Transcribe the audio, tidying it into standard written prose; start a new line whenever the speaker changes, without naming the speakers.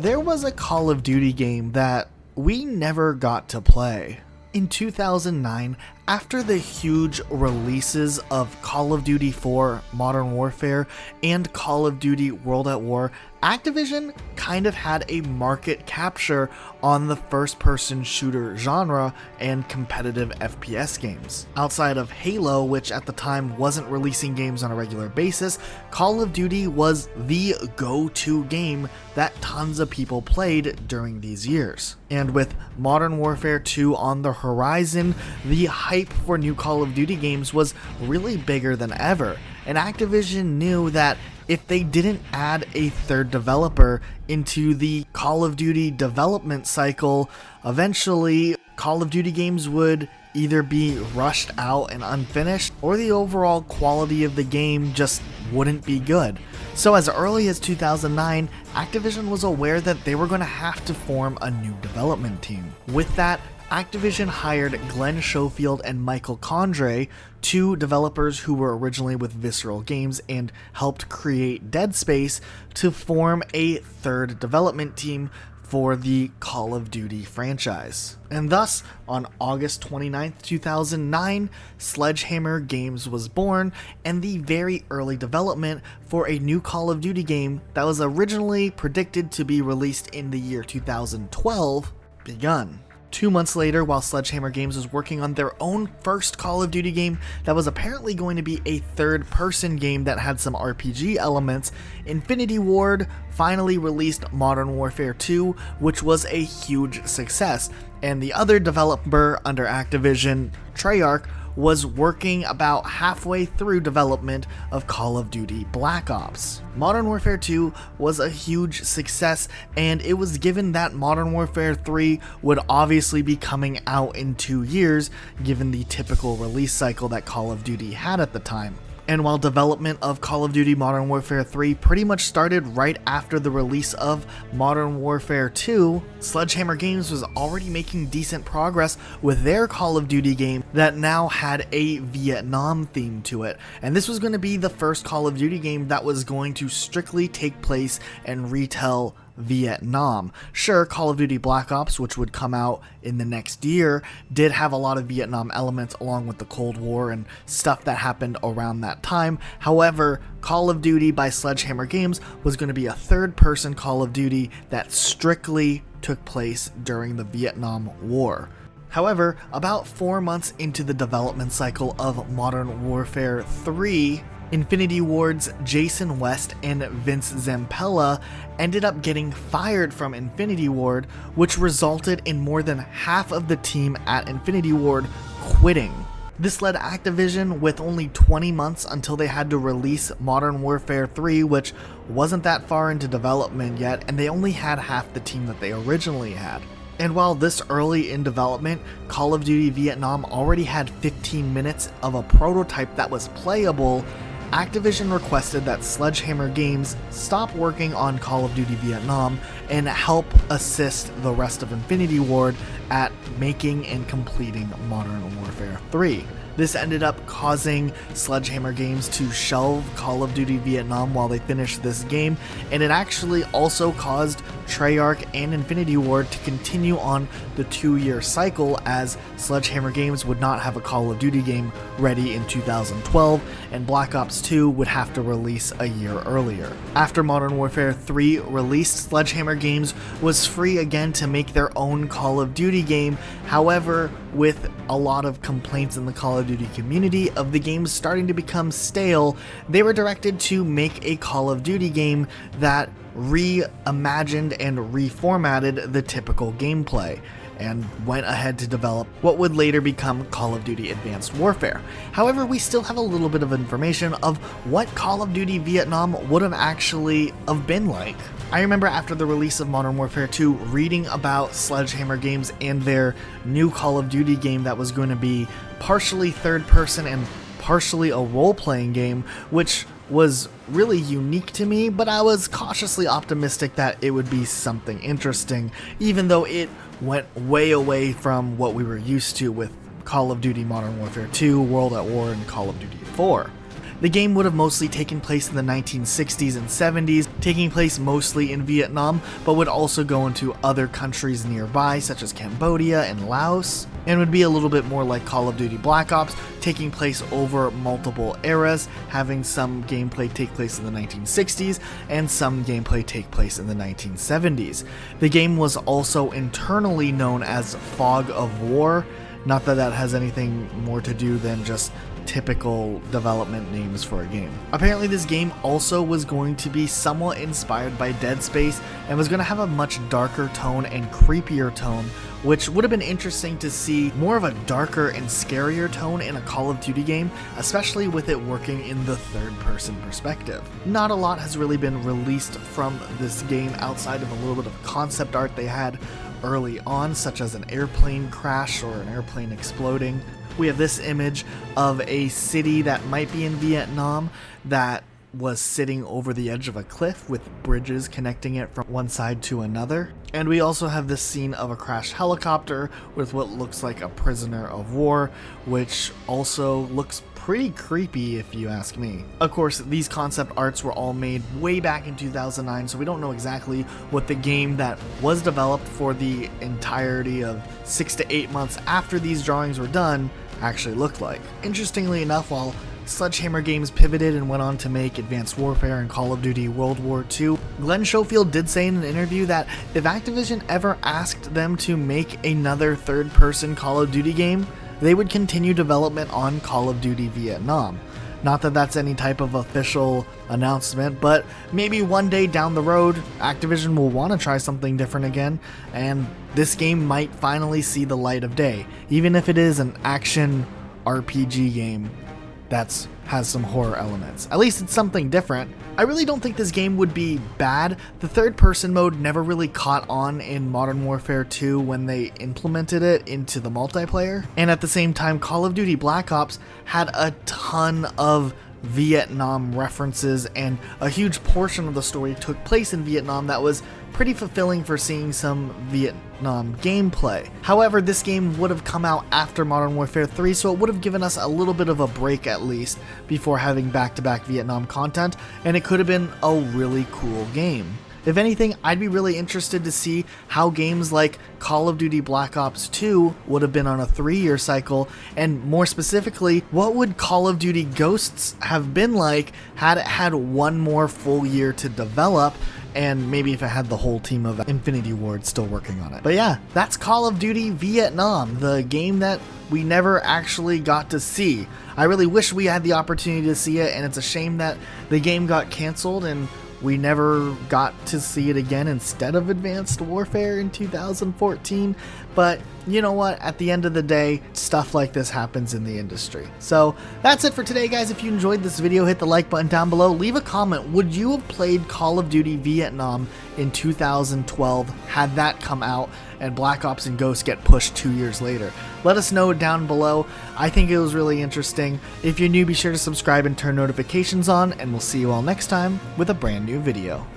there was a Call of Duty game that we never got to play. In 2009, after the huge releases of Call of Duty 4 Modern Warfare and Call of Duty World at War, Activision kind of had a market capture on the first-person shooter genre and competitive FPS games. Outside of Halo, which at the time wasn't releasing games on a regular basis, Call of Duty was the go-to game that tons of people played during these years. And with Modern Warfare 2 on the horizon, the hype for new Call of Duty games was really bigger than ever, and Activision knew that if they didn't add a third developer into the Call of Duty development cycle, eventually Call of Duty games would either be rushed out and unfinished, or the overall quality of the game just wouldn't be good. So as early as 2009, Activision was aware that they were going to have to form a new development team. With that, Activision hired Glenn Schofield and Michael Condrey, two developers who were originally with Visceral Games and helped create Dead Space, to form a third development team for the Call of Duty franchise. And thus, on August 29th, 2009, Sledgehammer Games was born, and the very early development for a new Call of Duty game that was originally predicted to be released in the year 2012 begun. 2 months later, while Sledgehammer Games was working on their own first Call of Duty game that was apparently going to be a third-person game that had some RPG elements, Infinity Ward finally released Modern Warfare 2, which was a huge success, and the other developer under Activision, Treyarch, was working about halfway through development of Call of Duty Black Ops. Modern Warfare 2 was a huge success, and it was given that Modern Warfare 3 would obviously be coming out in 2 years, given the typical release cycle that Call of Duty had at the time. And while development of Call of Duty Modern Warfare 3 pretty much started right after the release of Modern Warfare 2, Sledgehammer Games was already making decent progress with their Call of Duty game that now had a Vietnam theme to it. And this was going to be the first Call of Duty game that was going to strictly take place and retell Vietnam. Sure, Call of Duty Black Ops, which would come out in the next year, did have a lot of Vietnam elements along with the Cold War and stuff that happened around that time. However, Call of Duty by Sledgehammer Games was going to be a third-person Call of Duty that strictly took place during the Vietnam War. However, about 4 months into the development cycle of Modern Warfare 3, Infinity Ward's Jason West and Vince Zampella ended up getting fired from Infinity Ward, which resulted in more than half of the team at Infinity Ward quitting. This led Activision, with only 20 months until they had to release Modern Warfare 3, which wasn't that far into development yet, and they only had half the team that they originally had. And while this early in development, Call of Duty Vietnam already had 15 minutes of a prototype that was playable, Activision requested that Sledgehammer Games stop working on Call of Duty Vietnam and help assist the rest of Infinity Ward at making and completing Modern Warfare 3. This ended up causing Sledgehammer Games to shelve Call of Duty Vietnam while they finished this game, and it actually also caused Treyarch and Infinity Ward to continue on the 2-year cycle, as Sledgehammer Games would not have a Call of Duty game ready in 2012, and Black Ops 2 would have to release a year earlier. After Modern Warfare 3 released, Sledgehammer Games was free again to make their own Call of Duty game. However, with a lot of complaints in the Call of Duty community of the game starting to become stale, they were directed to make a Call of Duty game that reimagined and reformatted the typical gameplay, and went ahead to develop what would later become Call of Duty Advanced Warfare. However, we still have a little bit of information of what Call of Duty Vietnam would have actually been like. I remember after the release of Modern Warfare 2 reading about Sledgehammer Games and their new Call of Duty game that was going to be partially third person and partially a role-playing game, which was really unique to me, but I was cautiously optimistic that it would be something interesting, even though it went way away from what we were used to with Call of Duty Modern Warfare 2, World at War, and Call of Duty 4. The game would have mostly taken place in the 1960s and 70s, taking place mostly in Vietnam, but would also go into other countries nearby, such as Cambodia and Laos, and would be a little bit more like Call of Duty Black Ops, taking place over multiple eras, having some gameplay take place in the 1960s and some gameplay take place in the 1970s. The game was also internally known as Fog of War, not that that has anything more to do than just typical development names for a game. Apparently this game also was going to be somewhat inspired by Dead Space and was going to have a much darker tone and creepier tone, which would have been interesting to see more of a darker and scarier tone in a Call of Duty game, especially with it working in the third-person perspective. Not a lot has really been released from this game outside of a little bit of concept art they had early on, such as an airplane crash or an airplane exploding. We have this image of a city that might be in Vietnam that was sitting over the edge of a cliff with bridges connecting it from one side to another. And we also have this scene of a crashed helicopter with what looks like a prisoner of war, which also looks pretty creepy if you ask me. Of course, these concept arts were all made way back in 2009, so we don't know exactly what the game that was developed for the entirety of 6 to 8 months after these drawings were done actually looked like. Interestingly enough, while Sledgehammer Games pivoted and went on to make Advanced Warfare and Call of Duty World War II, Glenn Schofield did say in an interview that if Activision ever asked them to make another third-person Call of Duty game, they would continue development on Call of Duty Vietnam. Not that that's any type of official announcement, but maybe one day down the road, Activision will want to try something different again, and this game might finally see the light of day, even if it is an action RPG game that has some horror elements. At least it's something different. I really don't think this game would be bad. The third-person mode never really caught on in Modern Warfare 2 when they implemented it into the multiplayer. And at the same time, Call of Duty Black Ops had a ton of Vietnam references, and a huge portion of the story took place in Vietnam that was pretty fulfilling for seeing some Vietnam gameplay. However, this game would have come out after Modern Warfare 3, so it would have given us a little bit of a break at least before having back-to-back Vietnam content, and it could have been a really cool game. If anything, I'd be really interested to see how games like Call of Duty Black Ops 2 would have been on a 3-year cycle, and more specifically, what would Call of Duty Ghosts have been like had it had one more full year to develop, and maybe if it had the whole team of Infinity Ward still working on it. But yeah, that's Call of Duty Vietnam, the game that we never actually got to see. I really wish we had the opportunity to see it, and it's a shame that the game got canceled and we never got to see it again instead of Advanced Warfare in 2014, but you know what? At the end of the day, stuff like this happens in the industry. So that's it for today, guys. If you enjoyed this video, hit the like button down below. Leave a comment. Would you have played Call of Duty Vietnam in 2012 had that come out and Black Ops and Ghosts get pushed 2 years later? Let us know down below. I think it was really interesting. If you're new, be sure to subscribe and turn notifications on, and we'll see you all next time with a brand new video.